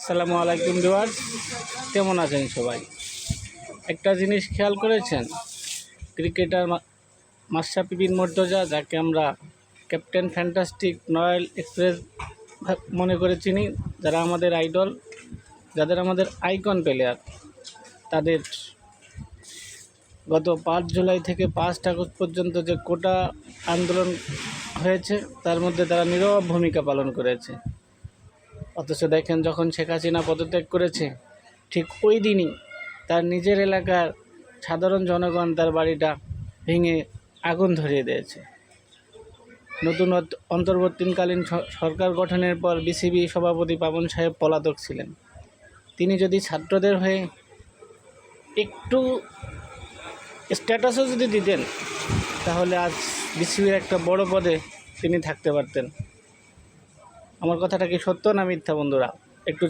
আসসালামু আলাইকুম ভিউয়ার্স, কেমন আছেন সবাই? একটা জিনিস খেয়াল করেছেন, ক্রিকেটার মাশরাফি বিন মুর্তজা, যাকে আমরা ক্যাপ্টেন ফ্যান্টাস্টিক নয়েল এক্সপ্রেস মনে করে চিনি, যারা আমাদের আইডল, যাদের আমাদের আইকন প্লেয়ার, তাদের গত 5 জুলাই থেকে 5 আগস্ট পর্যন্ত যে কোটা আন্দোলন হয়েছে, তার মধ্যে তারা নীরব ভূমিকা পালন করেছে। অথচ দেখেন, যখন শেখ হাসিনা পদত্যাগ করেছে, ঠিক ওই দিনই তার নিজের এলাকার সাধারণ জনগণ তার বাড়িটা ভেঙে আগুন ধরিয়ে দিয়েছে। নতুন অন্তর্বর্তীকালীন সরকার গঠনের পর বিসিবি সভাপতি পাপন সাহেব পলাতক ছিলেন। তিনি যদি ছাত্রদের হয়ে একটু স্ট্যাটাসও যদি দিতেন, তাহলে আজ বিসিবির একটা বড় পদে তিনি থাকতে পারতেন। আমার কথাটা কি সত্য না মিথ্যা বন্ধুরা? একটু